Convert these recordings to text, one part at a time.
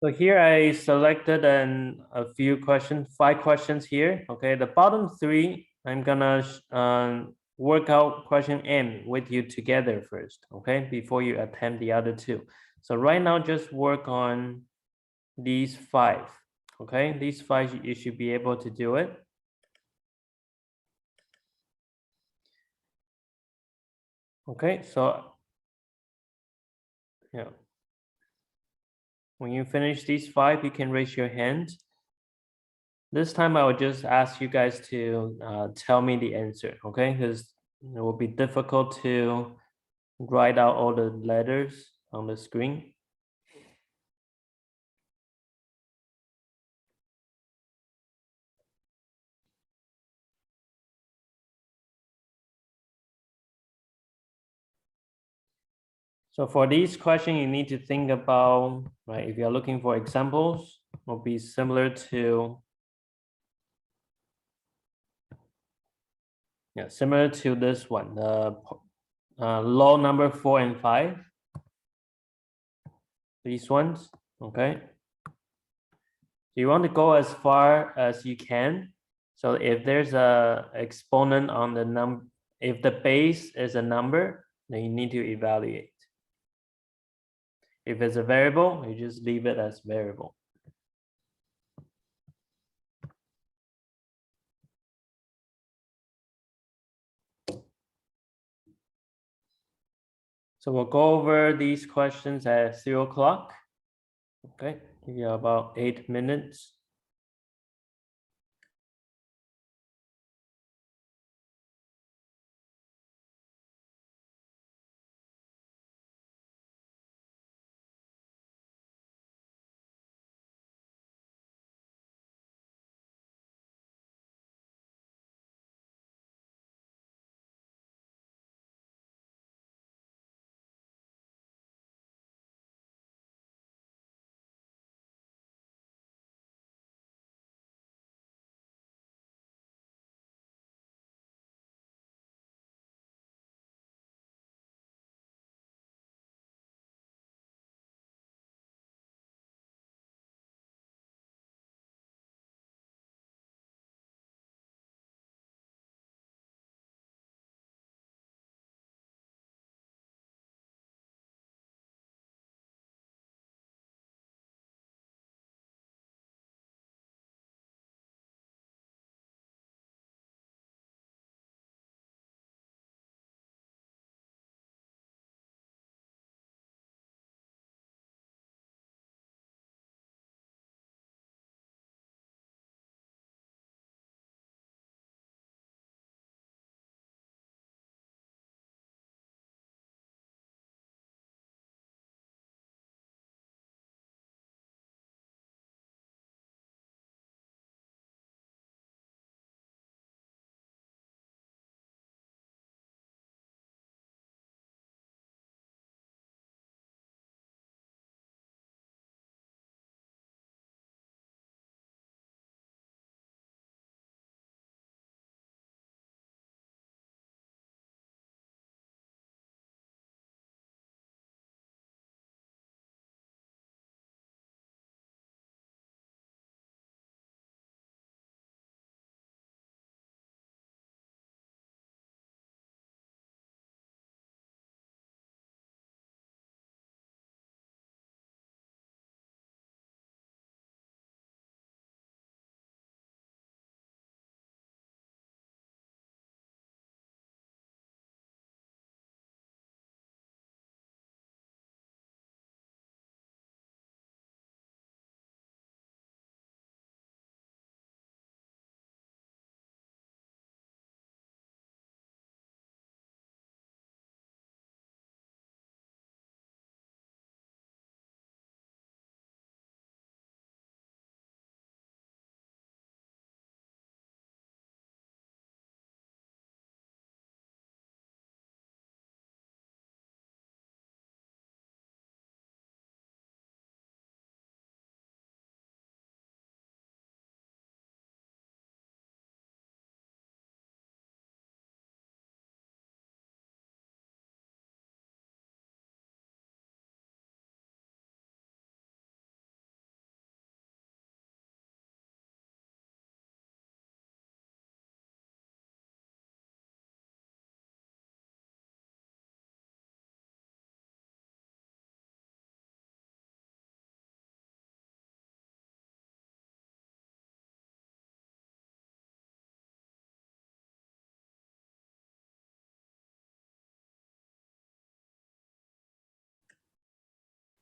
So here I selected a few questions, 5 questions here. Okay, the bottom three, I'm gonna work out question M with you together first, okay, before you attempt the other two. So right now, just work on these 5, okay? These 5, you should be able to do it. Okay, so yeah. When you finish these 5, you can raise your hand. This time I will just ask you guys to tell me the answer, okay? Because it will be difficult to write out all the letters on the screen. So for these questions, you need to think about, right, if you're looking for examples, will be similar to, yeah, similar to this one, the law number 4 and 5. These ones, okay? You want to go as far as you can. So if there's a exponent on the number, if the base is a number, then you need to evaluate. If it's a variable, you just leave it as variable. So we'll go over these questions at 3 o'clock. Okay, give you about 8 minutes.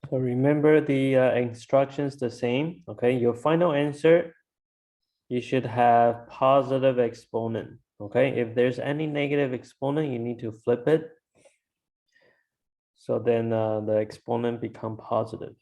So remember the instructions the same, okay? Your final answer, you should have positive exponent, okay? If there's any negative exponent, you need to flip it. So then the exponent become positive.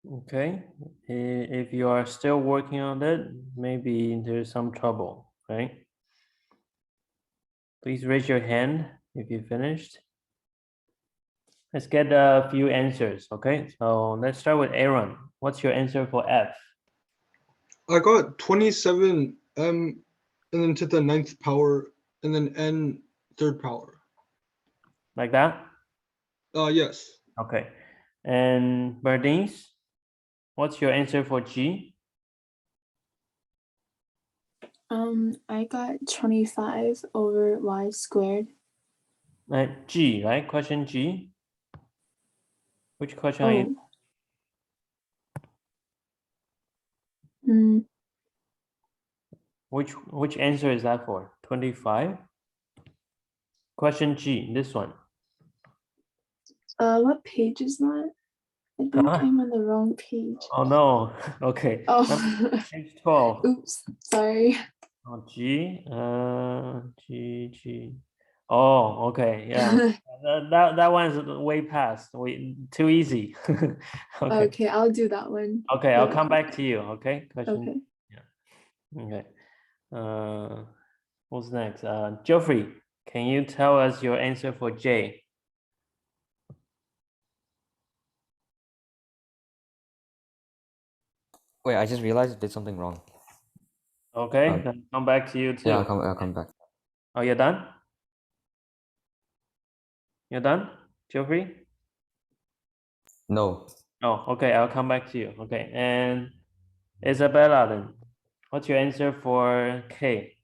Okay, if you are still working on it, maybe there's some trouble, right? Please raise your hand if you finished. Let's get a few answers, okay? So let's start with Aaron. What's your answer for F? I got 27m and then to the 9th power and then n 3rd power. Like that? Yes. Okay. And Bernice, what's your answer for G? I got 25 over y squared. G, right? Question G. Which question are you? Oh. Which answer is that for? 25? Question G, this one. What page is that? I think I'm on the wrong page. Oh no. Okay. Oh, Page 12. oops, sorry. Oh, G. G. Oh, okay. Yeah. that one's way past. Too easy. Okay. Okay, I'll do that one. Okay, I'll come back to you. Okay. Question. Okay. Yeah. Okay. What's next? Geoffrey, can you tell us your answer for J? Wait, I just realized I did something wrong. Okay, then come back to you too. Yeah, I'll come back. Oh, you're done? You're done, Geoffrey? No. Oh, okay, I'll come back to you. Okay, and Isabella then, what's your answer for K?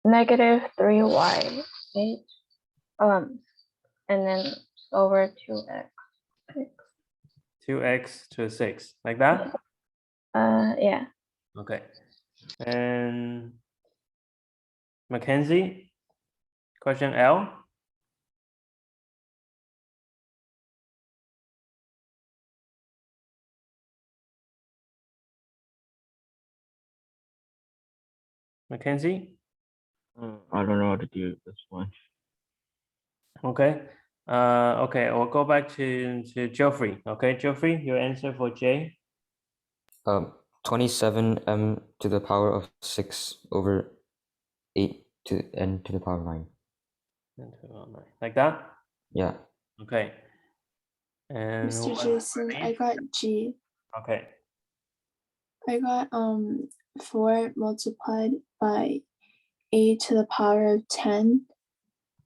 -3y h and then over 2x. 2x to 6, like that? Yeah. Okay. And Mackenzie, question L? Mackenzie? I don't know how to do this one. Okay. Okay, we'll go back to Geoffrey. Okay, Geoffrey, your answer for J? 27m to the power of 6 over 8 to n to the power of 9. Like that? Yeah. Okay. And Mr. what- Jason, I got G. Okay. I got 4 multiplied by a to the power of 10,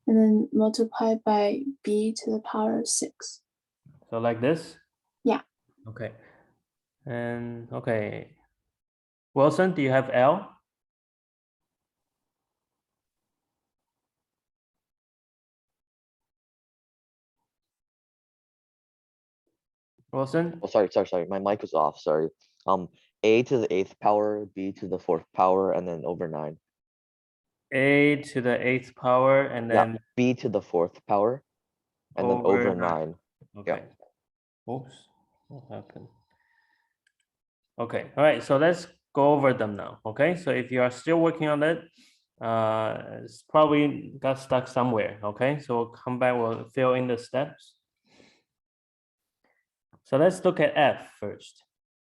and then multiplied by b to the power of 6. So like this? Yeah. Okay. And okay. Wilson, do you have L? Wilson? Oh, sorry. My mic was off. Sorry. A to the 8th power, B to the 4th power, and then over 9. A to the 8th power and Yeah. then B to the 4th power, and then over 9. Okay. Oops. What happened? Okay. All right. So let's go over them now. Okay. So if you are still working on it, it's probably got stuck somewhere. Okay. So we'll come back, we'll fill in the steps. So let's look at F first.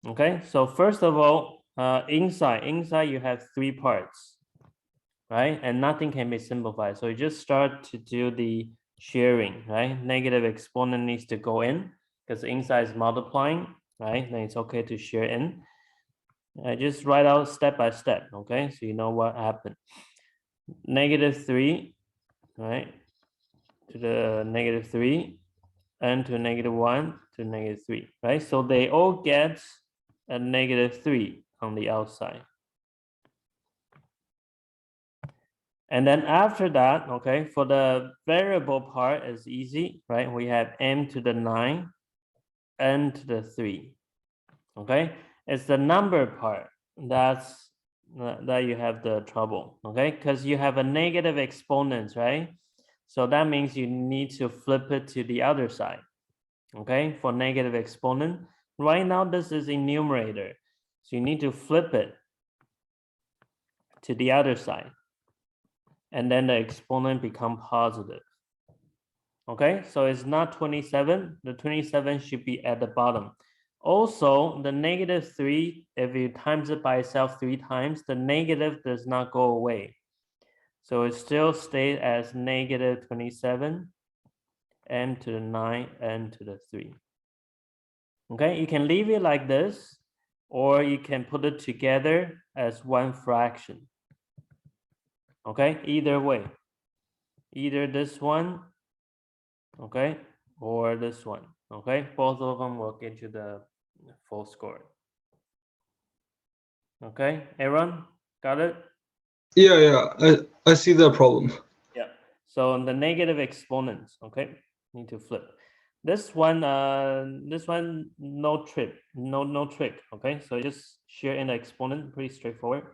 Okay. So first of all, inside you have 3 parts, right? And nothing can be simplified. So you just start to do the sharing, right? Negative exponent needs to go in because inside is multiplying, right? Then it's okay to share in. I just write out step by step, okay? So you know what happened. -3, right? To the -3, and to -1 to -3, right? So they all get a -3 on the outside. And then after that, okay, for the variable part is easy, right? We have m to the 9, n to the 3, okay? It's the number part that you have the trouble, okay? Because you have a negative exponents, right? So that means you need to flip it to the other side, okay? For negative exponent, right now this is a numerator, so you need to flip it to the other side. And then the exponent become positive. Okay, so it's not 27. The 27 should be at the bottom. Also, the -3, if you times it by itself 3 times, the negative does not go away. So it still stays as -27, m to the 9, n to the 3. Okay, you can leave it like this, or you can put it together as one fraction. Okay, either way. Either this one, okay, or this one, okay? Both of them will get you the full score. Okay, Aaron, got it? Yeah. I see the problem. Yeah. So the negative exponents, okay, need to flip. This one, no trick, no trick. Okay, so just share in the exponent, pretty straightforward.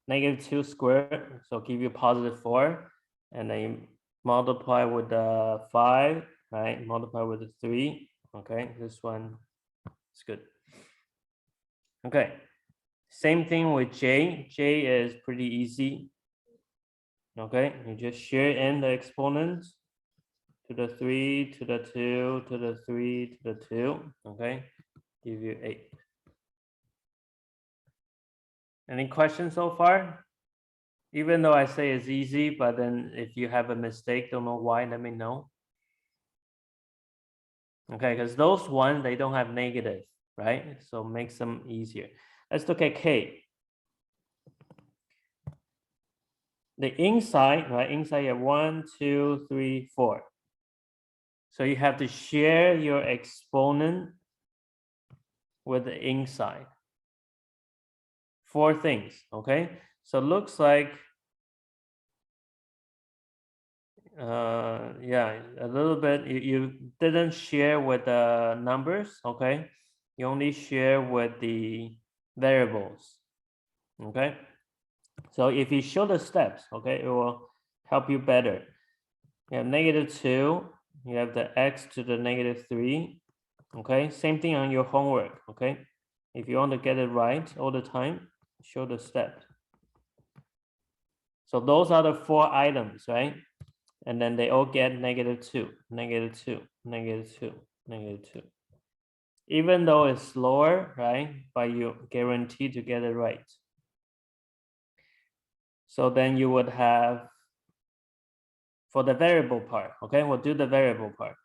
-2 squared, so give you +4, and then you multiply with the 5, right? Multiply with the 3. Okay, this one is good. Okay, same thing with J. J is pretty easy. Okay, you just share in the exponents to the 3, to the 2, to the 3, to the 2. Okay, give you 8. Any questions so far? Even though I say it's easy, but then if you have a mistake, don't know why, let me know. Okay, because those ones, they don't have negative, right? So makes them easier. Let's look at K. The inside, right? Inside you have 1, 2, 3, 4. So you have to share your exponent with the inside. 4 things, okay? So looks like, yeah, a little bit, you didn't share with the numbers, okay? You only share with the variables, okay? So if you show the steps, okay, it will help you better. You have -2, you have the x to the -3, okay? Same thing on your homework, okay? If you want to get it right all the time, show the steps. So those are the 4 items, right? And then they all get -2, -2, -2, -2. Even though it's slower, right? But you guarantee to get it right. So then you would have, for the variable part, okay? We'll do the variable part.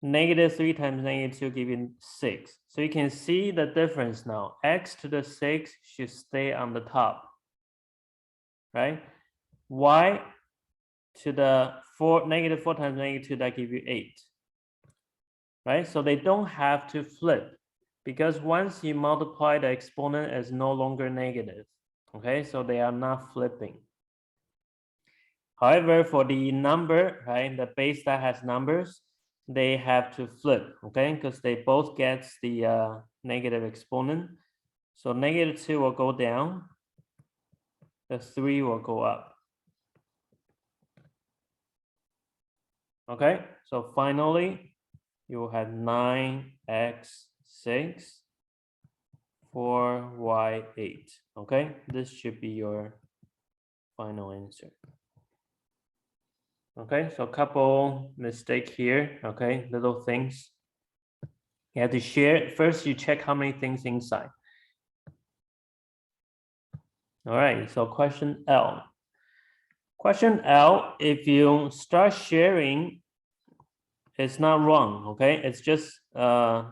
-3 times -2 give you 6. So you can see the difference now. X to the 6 should stay on the top, right? Y to the 4, -4 times -2, that give you 8, right? So they don't have to flip, because once you multiply, the exponent is no longer negative, okay? So they are not flipping. However, for the number, right, the base that has numbers, they have to flip, okay? Because they both get the negative exponent. So -2 will go down, the 3 will go up. Okay, so finally, you will have 9x6, 4y8. Okay, this should be your final answer. Okay, so a couple mistake here. Okay, little things. You have to share. First, you check how many things inside. All right, so question L. Question L, if you start sharing, it's not wrong, okay? It's just a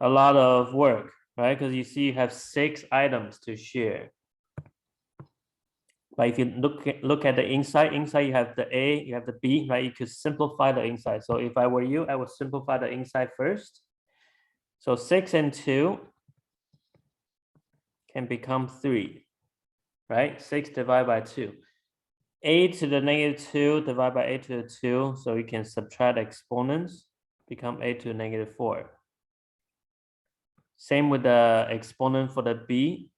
lot of work, right? Because you see you have 6 items to share. But if you look at the inside you have the A, you have the B, right? You could simplify the inside. So if I were you, I would simplify the inside first. So 6 and 2 can become 3, right? 6 divided by 2. A to the -2 divided by A to the 2. So you can subtract exponents, become A to the -4. Same with the exponent for the B.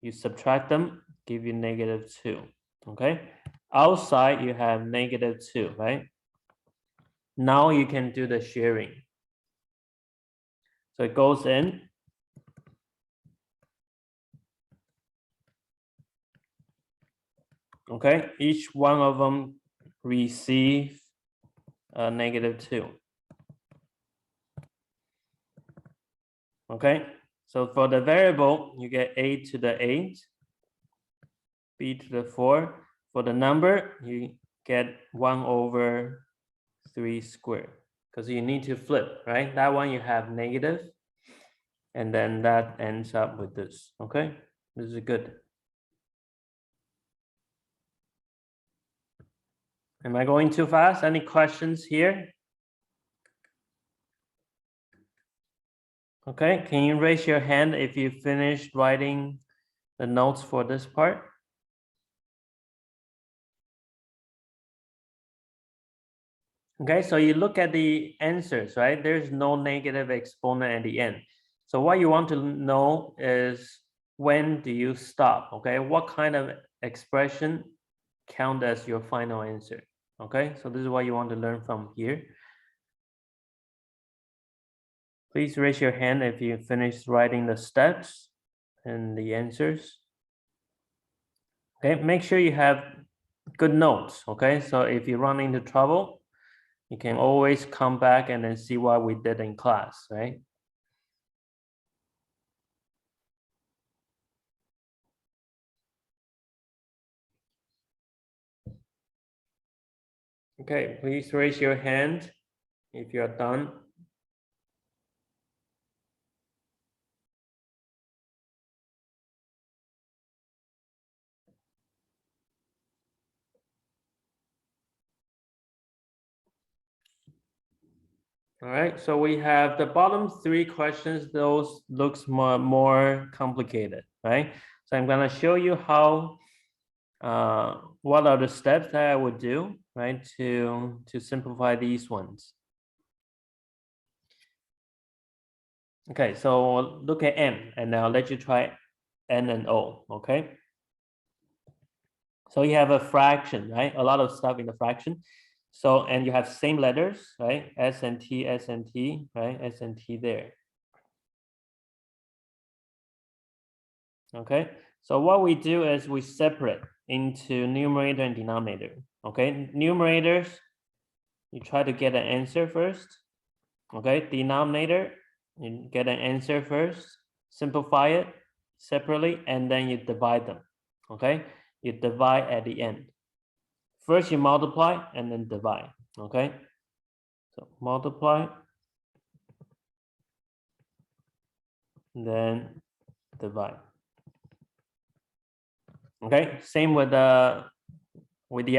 You subtract them, give you -2, okay? Outside, you have -2, right? Now you can do the sharing. So it goes in. Okay, each one of them receive a -2. Okay, so for the variable, you get A to the 8, B to the 4. For the number, you get 1/3 squared, because you need to flip, right? That one you have negative, and then that ends up with this, okay? This is good. Am I going too fast? Any questions here? Okay, can you raise your hand if you finished writing the notes for this part? Okay, so you look at the answers, right? There's no negative exponent at the end. So what you want to know is, when do you stop? Okay, what kind of expression count as your final answer? Okay, so this is what you want to learn from here. Please raise your hand if you finished writing the steps and the answers. Okay, make sure you have good notes. Okay, so if you run into trouble, you can always come back and then see what we did in class, right? Okay, please raise your hand if you're done. All right, so we have the bottom 3 questions. Those looks more complicated, right? So I'm gonna show you how, what are the steps that I would do, right, to simplify these ones. Okay, so look at M, and I'll let you try N and O, okay? So you have a fraction, right? A lot of stuff in the fraction. So, and you have same letters, right? S and T, right? S and T there. Okay, so what we do is we separate into numerator and denominator. Okay, numerators, you try to get an answer first. Okay, denominator, you get an answer first, simplify it separately, and then you divide them. Okay, you divide at the end. First you multiply and then divide. Okay, so multiply, then divide. Okay, same with the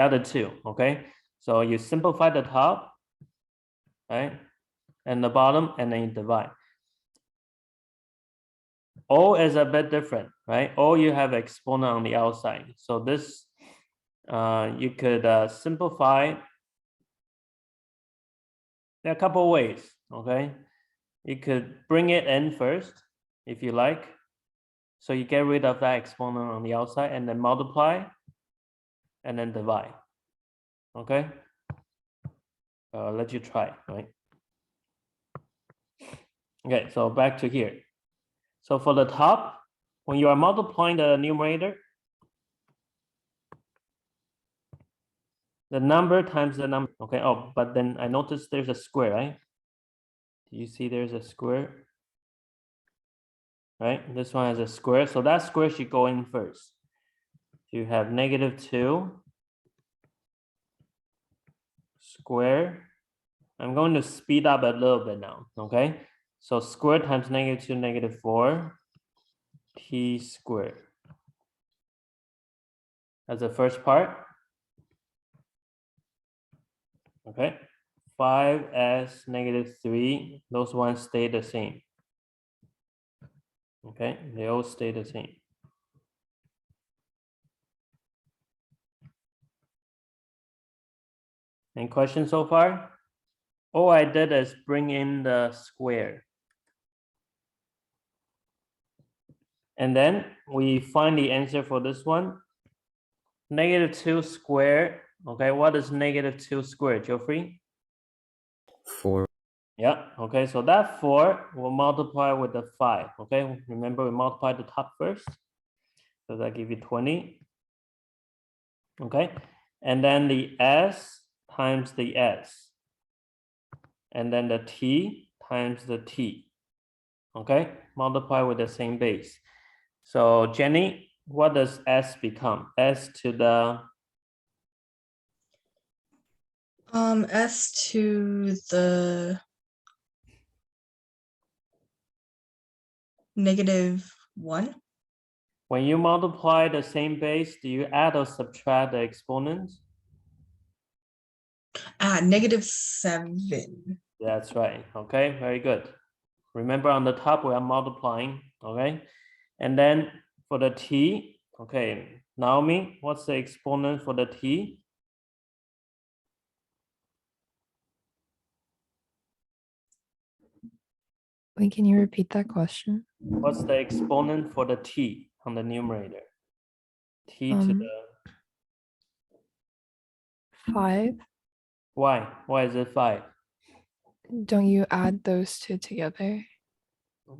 other two. Okay, so you simplify the top, right, and the bottom, and then you divide. O is a bit different, right? O, you have exponent on the outside, so this you could simplify. There are a couple ways. Okay, you could bring it in first if you like, so you get rid of that exponent on the outside, and then multiply, and then divide. Okay, I'll let you try, right? Okay, so back to here. So for the top, when you are multiplying the numerator, the number times the number. Okay, oh, but then I noticed there's a square, right? Do you see there's a square? Right, this one has a square, so that square should go in first. You have -2 square. I'm going to speed up a little bit now, okay? So square times -2, -4, t squared. That's the first part. Okay, 5s -3, those ones stay the same. Okay, they all stay the same. Any questions so far? All I did is bring in the square. And then we find the answer for this one. -2 squared. Okay, what is -2 squared, Geoffrey? 4. Yeah, okay, so that 4 will multiply with the 5. Okay, remember we multiply the top first. So that give you 20. Okay, and then the s times the s. And then the t times the t. Okay, multiply with the same base. So Jenny, what does s become? S to the S to the -1. when you multiply the same base, do you add or subtract the exponents? -7. That's right. Okay, very good. Remember on the top we are multiplying. Okay, and then for the t, okay, Naomi, what's the exponent for the t? Wait, can you repeat that question? What's the exponent for the t on the numerator? T to the 5. why? Why is it 5? Don't you add those two together?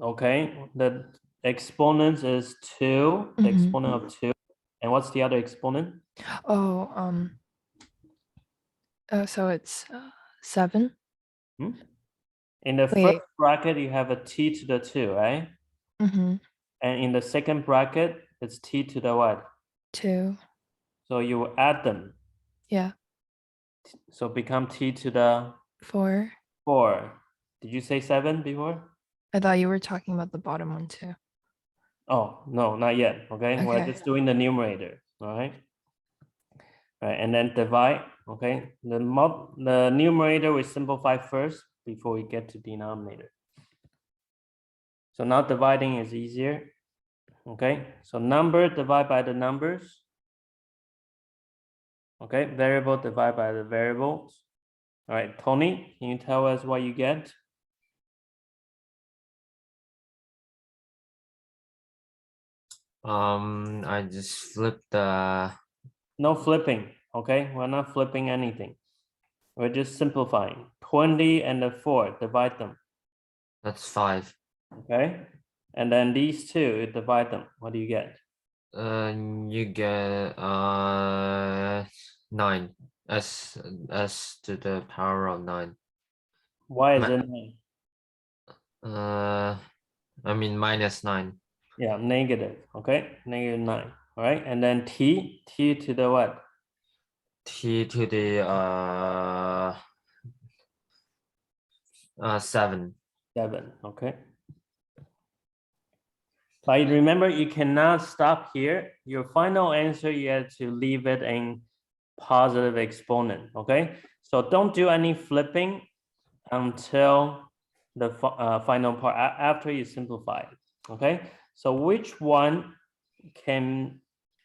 Okay, the exponent is 2, the Mhm. exponent of 2. And what's the other exponent? Oh, so it's 7. In the Wait. first bracket, you have a t to the 2, right? Mm-hmm. And in the second bracket, it's t to the what? 2. So you add them. Yeah. So become t to the 4. 4. Did you say 7 before? I thought you were talking about the bottom one too. Oh, no, not yet. Okay, we're Okay. just doing the numerator. All right. All right, and then divide. Okay, the numerator we simplify first before we get to denominator. So now dividing is easier. Okay, so number divide by the numbers. Okay, variable divide by the variables. All right, Tony, can you tell us what you get? I just flip the No flipping. Okay, we're not flipping anything. We're just simplifying. 20 and the 4, divide them. that's 5. Okay, and then these two, you divide them. What do you get? You get 9 s to the power of 9. Why is Ma- it 9? I mean minus 9. Yeah, negative. Okay, negative 9. All right, and then t to the what? T to the 7. 7. Okay. But remember, you cannot stop here. Your final answer, you have to leave it in positive exponent. Okay, so don't do any flipping until the final part after you simplify it. Okay, so which one can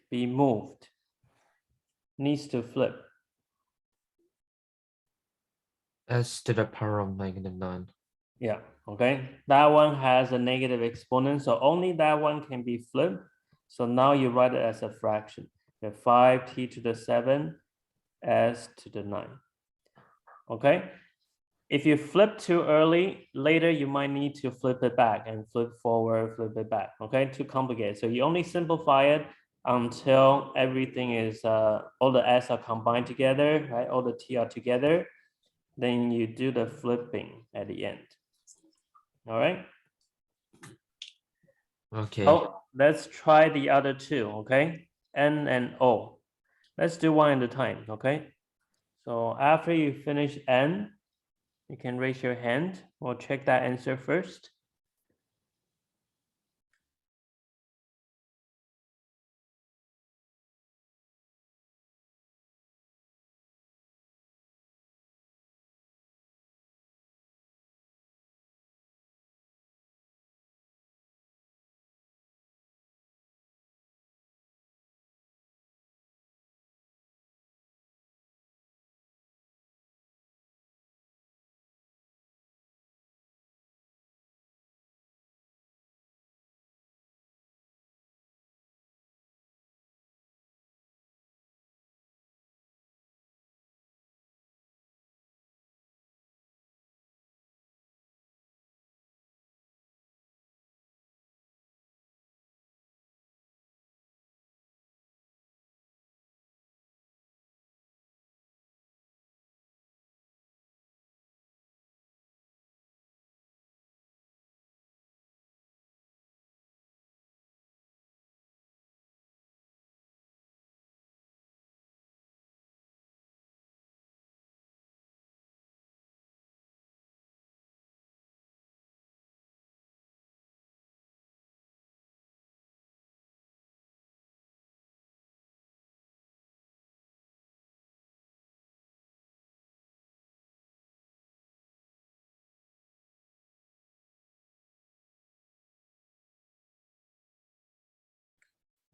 be moved? Needs to flip. S to the power of negative 9. Yeah, okay. That one has a negative exponent, so only that one can be flipped. So now you write it as a fraction. The 5t to the 7 s to the 9. Okay. If you flip too early, later you might need to flip it back and flip forward, flip it back. Okay, too complicated. So you only simplify it until everything is all the s are combined together, right? All the t are together. Then you do the flipping at the end. All right. Okay. Oh, let's try the other two. Okay, n and o. Let's do one at a time. Okay. So after you finish n, you can raise your hand. We'll check that answer first.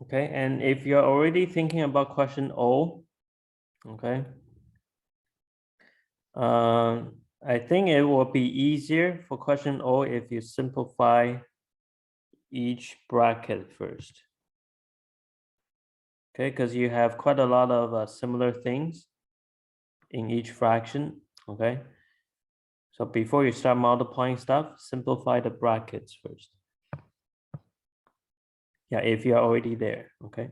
Okay, and if you're already thinking about question O, okay, I think it will be easier for question O if you simplify each bracket first. Okay, because you have quite a lot of similar things in each fraction. Okay, so before you start multiplying stuff, simplify the brackets first. Yeah, if you're already there. Okay.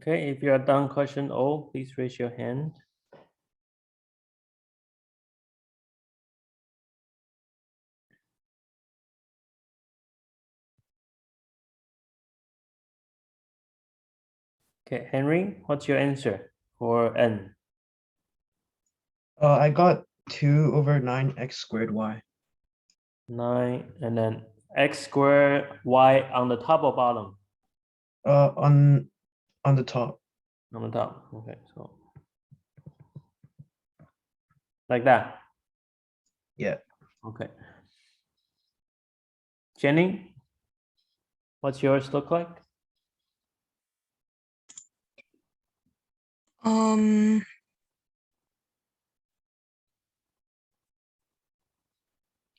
Okay, if you are done question O, please raise your hand. Okay, Henry, what's your answer for N? I got 2/9 x²y. 9 and then x squared y on the top or bottom? On the top. On the top. Okay, so like that. Yeah. Okay. Jenny, what's yours look like?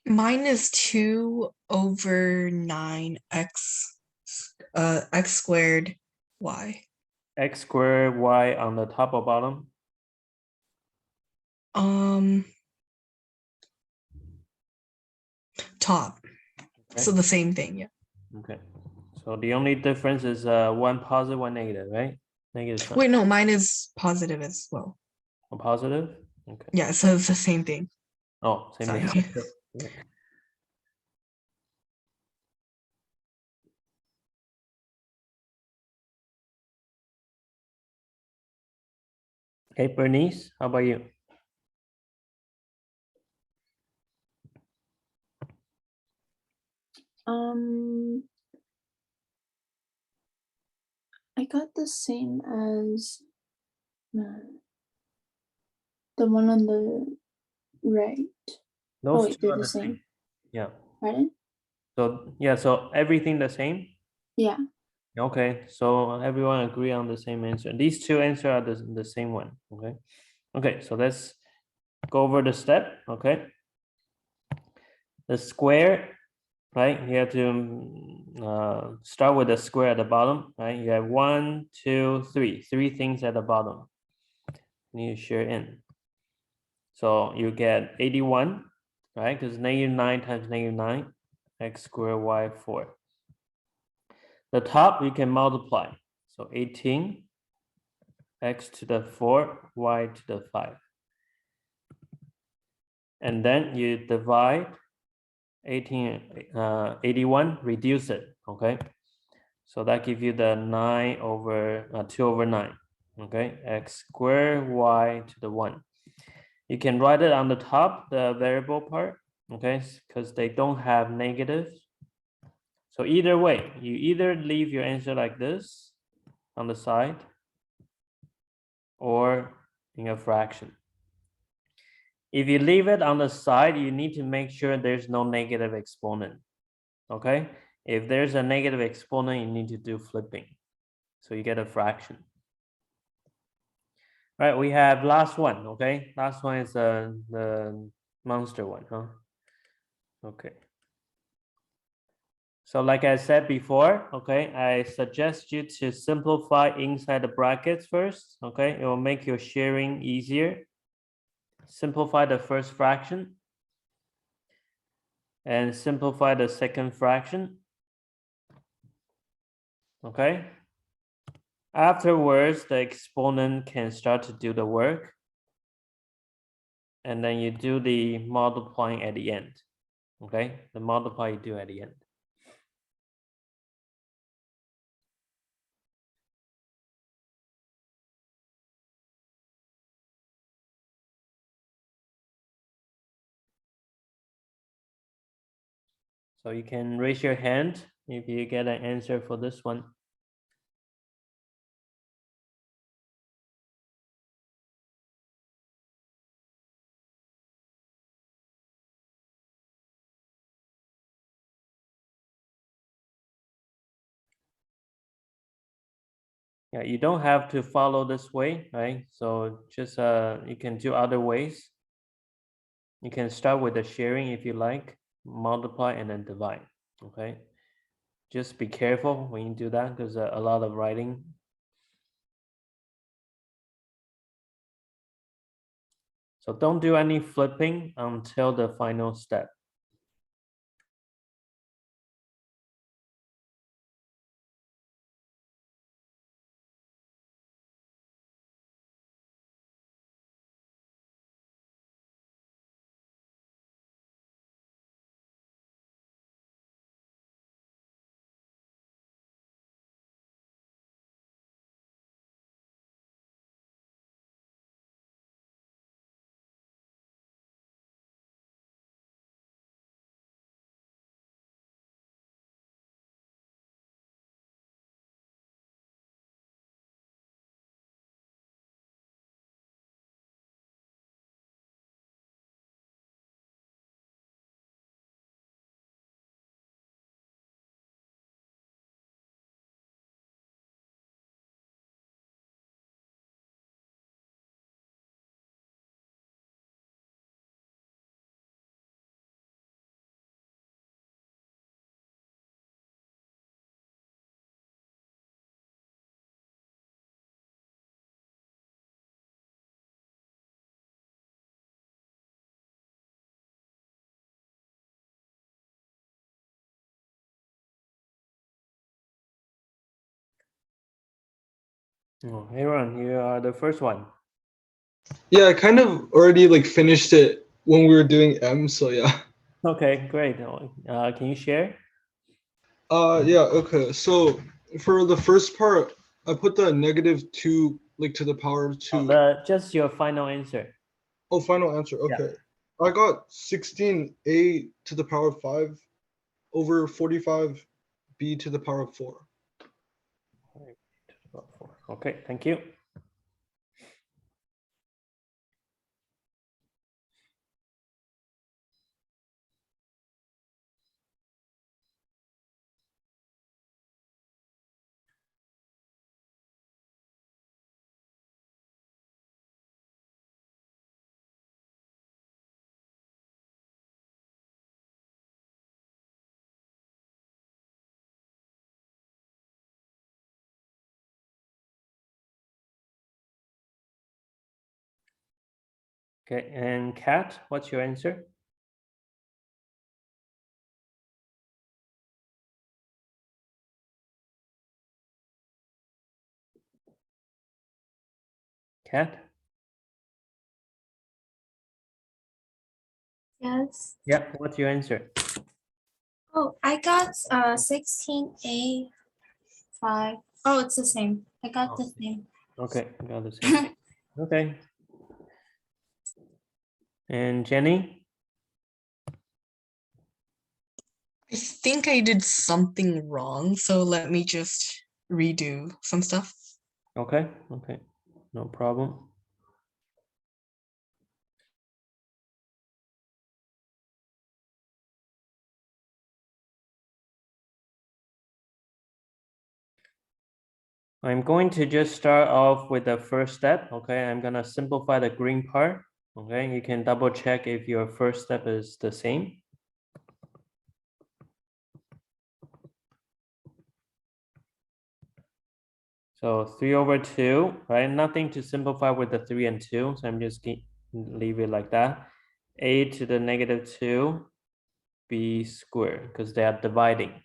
Mine is 2/9 x x² y. X squared y on the top or bottom? Top. So Okay. the same thing, yeah. Okay. So the only difference is one positive, one negative, right? Negative sign. Wait, no, mine is positive as well. A positive? Okay. Yeah, so it's the same thing. Oh, same Sorry. thing. Yeah. Okay, Bernice, how about you? I got the same as the one on the right. Those wait, two they're are the the same. same. Yeah. Pardon? So yeah, so everything the same? Yeah. Okay, so everyone agree on the same answer. These two answers are the same one. Okay. Okay, so let's go over the step. Okay. The square, right? You have to start with the square at the bottom, right? You have 1, 2, 3, three things at the bottom. You need to share in. So you get 81, right? Because -9 times -9, x squared y 4. The top you can multiply. So 18, x to the 4, y to the 5. And then you divide 81, reduce it, okay? So that gives you the 2/9, okay? X squared y to the 1. You can write it on the top, the variable part, okay? Because they don't have negatives. So either way, you either leave your answer like this on the side or in a fraction. If you leave it on the side, you need to make sure there's no negative exponent, okay? If there's a negative exponent, you need to do flipping. So you get a fraction. All right, we have last one, okay? Last one is the monster one, huh? Okay. So like I said before, okay, I suggest you to simplify inside the brackets first, okay? It will make your sharing easier. Simplify the first fraction and simplify the second fraction, okay? Afterwards, the exponent can start to do the work. And then you do the multiplying at the end, okay? The multiply you do at the end. So you can raise your hand if you get an answer for this one. Yeah, you don't have to follow this way, right? So just you can do other ways. You can start with the sharing if you like, multiply and then divide, okay? Just be careful when you do that because a lot of writing. So don't do any flipping until the final step. Oh, Aaron, you are the first one. Yeah, I kind of already like finished it when we were doing M, so yeah. Okay, great. Can you share? Yeah, okay. So for the first part, I put the -2 like to the power of 2. Just your final answer. Oh, final answer. Yeah. Okay. I got 16a to the power of 5 over 45b to the power of 4. Okay, thank you. Okay, and Kat, what's your answer? Kat? Yes. Yeah, what's your answer? Oh, I got 16A 5. Oh, it's the same. I got the same. Okay, got the same. Okay. And Jenny? I think I did something wrong, so let me just redo some stuff. Okay, okay, no problem. I'm going to just start off with the first step. Okay, I'm gonna simplify the green part. Okay, you can double check if your first step is the same. So 3/2, right? Nothing to simplify with the 3 and 2. So I'm just leave it like that. A to the -2 b squared, because they are dividing.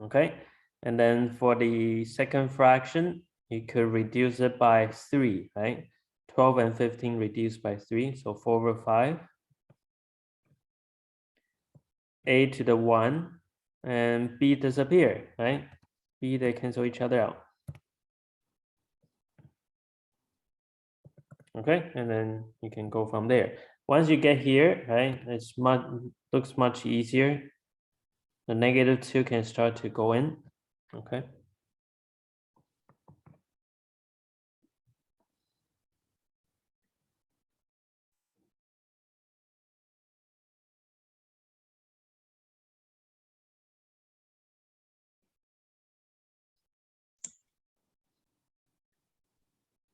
Okay, and then for the second fraction, you could reduce it by 3, right? 12 and 15 reduced by 3, so 4/5. A to the 1, and b disappear, right? B, they cancel each other out. Okay, and then you can go from there. Once you get here, right, it's looks much easier. The -2 can start to go in. Okay.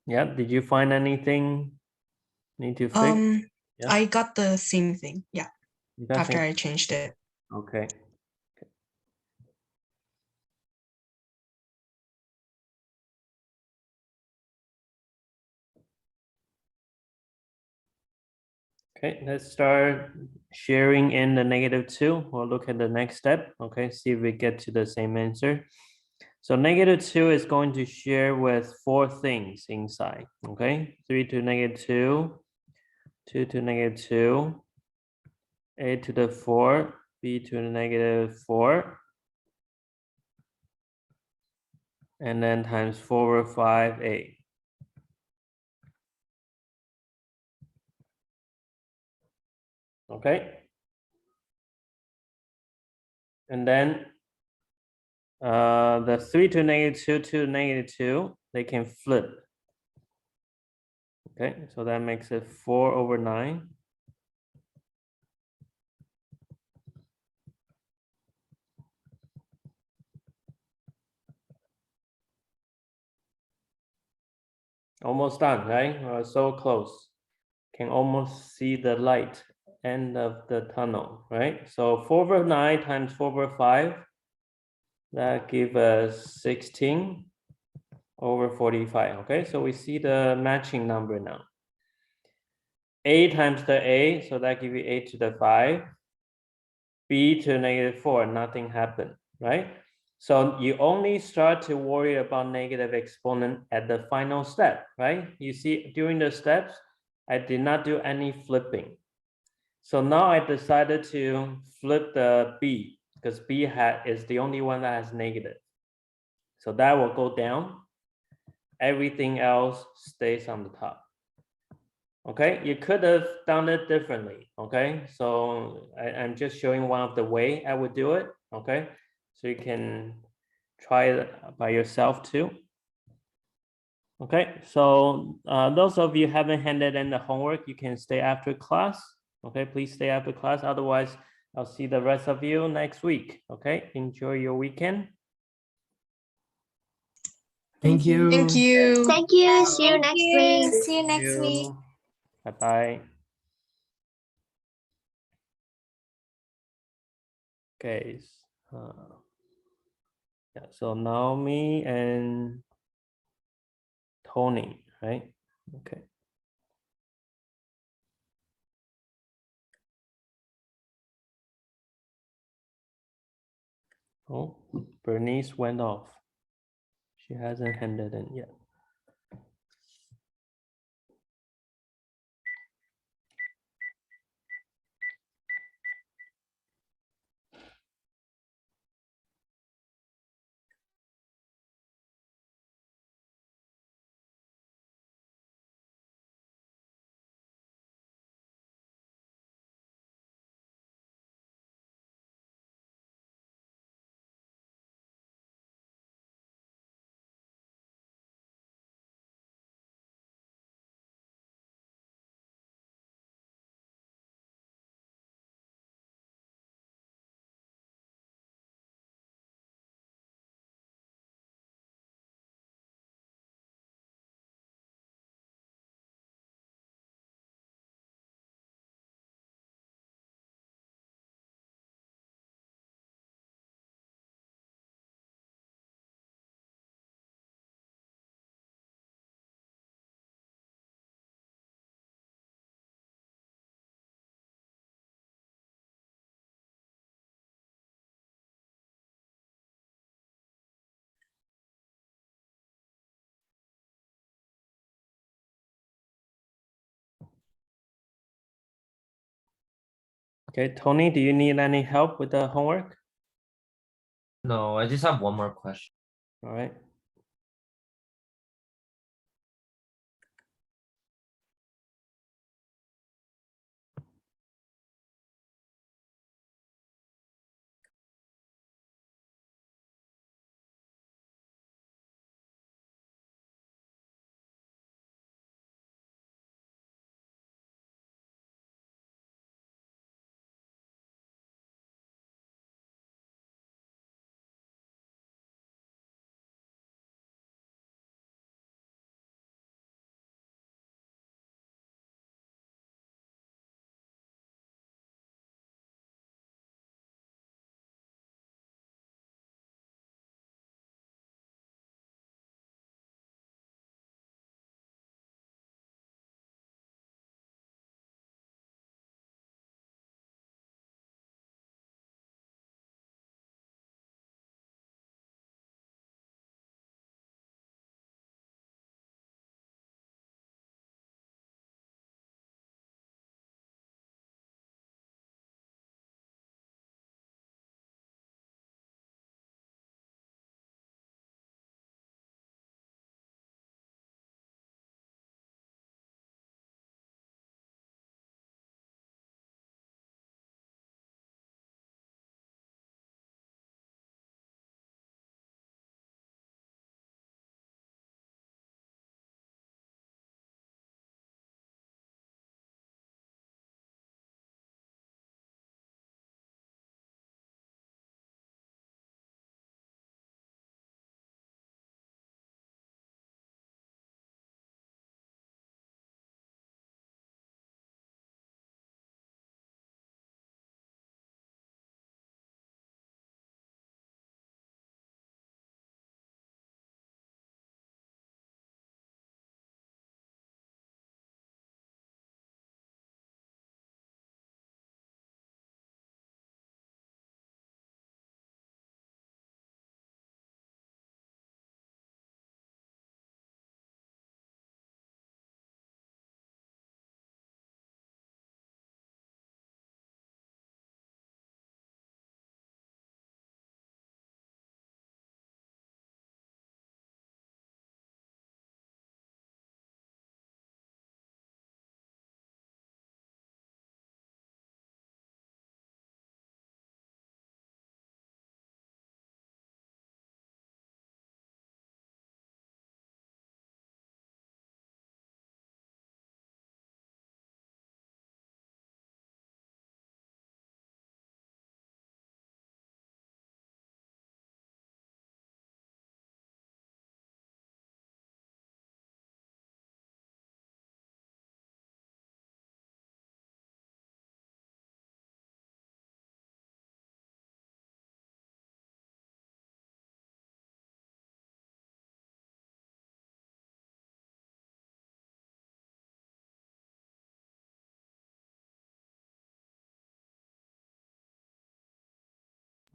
Yeah, did you find anything need to fix? Yeah. I got the same thing. Yeah, You got after same? I changed it. Okay. Okay, let's start sharing in the -2. We'll look at the next step. Okay, see if we get to the same answer. So -2 is going to share with 4 things inside. Okay, 3 to -2, 2 to -2, a to the 4, b to the -4, and then times 4/5a. Okay, and then the 3 to -2 to -2, they can flip. Okay, so that makes it 4/9. Almost done, right? So close. Can almost see the light end of the tunnel, right? So 4/9 times 4/5, that gives us 16/45. Okay, so we see the matching number now. A times the A, so that gives you a to the 5. B to -4, nothing happened, right? So you only start to worry about negative exponent at the final step, right? You see, during the steps, I did not do any flipping. So now I decided to flip the B because B is the only one that has negative. So that will go down. Everything else stays on the top. Okay, you could have done it differently. Okay, so I'm just showing one of the way I would do it. Okay, so you can try it by yourself too. Okay, so those of you haven't handed in the homework, you can stay after class. Okay, please stay after class. Otherwise, I'll see the rest of you next week. Okay, enjoy your weekend. Thank you. Thank you. Thank you. See you Thank next you. week. See you next week. Bye-bye. Okay, yeah, so Naomi and Tony, right? Okay. Oh, Bernice went off. She hasn't handed in yet. Okay, Tony, do you need any help with the homework? No, I just have one more question. All right.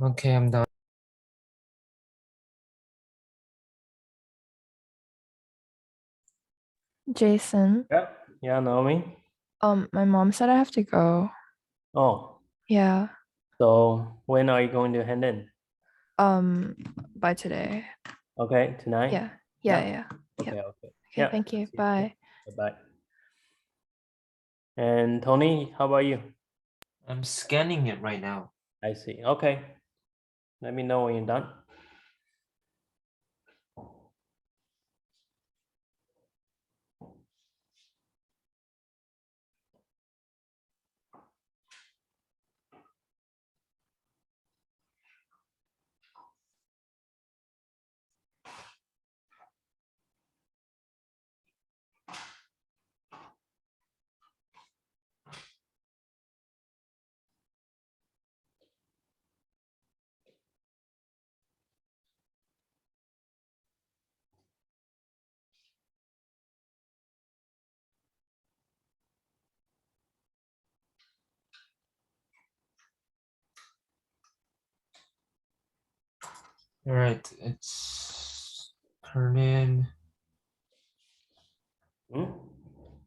Okay, I'm done. Jason, Yeah. Yeah, Naomi. my mom said I have to go. Oh, Yeah. so when are you going to hand in? By today. Okay, tonight? Yeah. Yeah. Yeah. Okay, okay. Okay, Yeah. thank you. See you. Bye. Bye-bye. And Tony, how about you? I'm scanning it right now. I see. Okay. Let me know when you're done. All right, it's turn in. Hmm?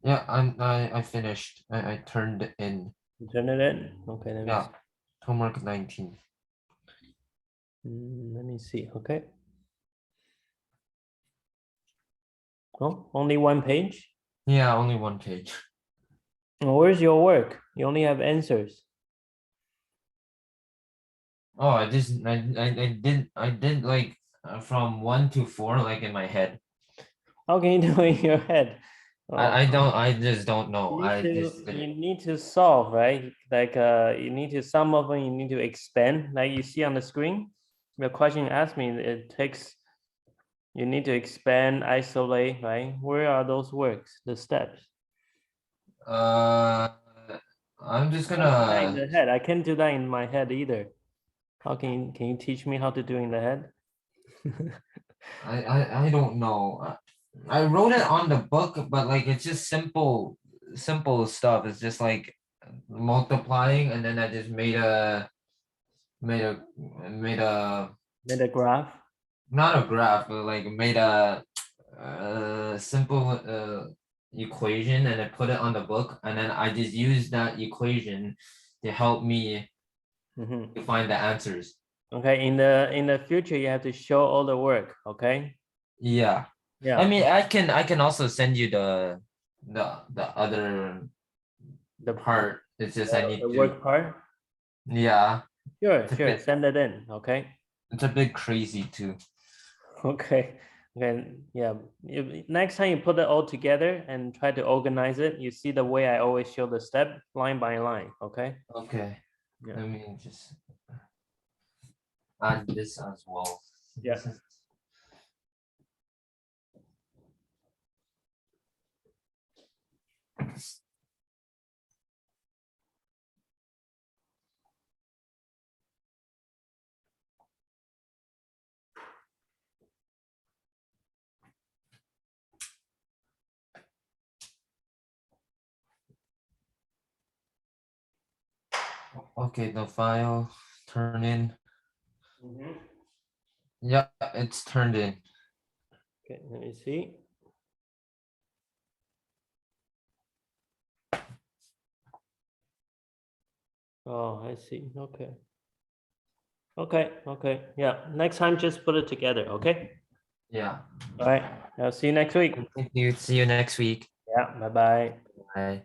Yeah, I finished. I turned in. You turn it in. Okay, let me Yeah, see. homework 19. Let me see. Okay. Oh, only one page? Yeah, only one page. Oh, where's your work? You only have answers. Oh, I did like from 1 to 4 like in my head. How can you do it in your head? Oh, I just don't know. you need to solve, right? Like you need to, some of them you need to expand, like you see on the screen. The question asked me, it takes, you need to expand, isolate, right? Where are those works, the steps? I'm just I can't do that in gonna the head. I can't do that in my head either. How can you teach me how to do in the head? I don't know. I wrote it on the book, but like it's just simple stuff. It's just like multiplying, and then I just made a made a Made a graph. not a graph, but like made a simple equation, and I put it on the book, and then I just used that equation to help me Mhm. to find the answers. Okay, in the future, you have to show all the work. Okay. Yeah. Yeah. I mean, I can also send you the other The part. It's just I need the to, work part. yeah. Sure, It's a sure. bit Send it in. Okay. it's a bit crazy too. Okay. Then yeah. Next time you put it all together and try to organize it, you see the way I always show the step line by line. Okay. Okay. Yeah. Let me just add this as well. Yeah. This is- Okay, the file turn in. Mhm. Yeah, it's turned in. Okay. Let me see. Oh, I see. Okay. Okay. Okay. Yeah. Next time, just put it together. Okay. Yeah. All right. I'll see you next week. Thank you. See you next week. Yeah. Bye bye. Bye.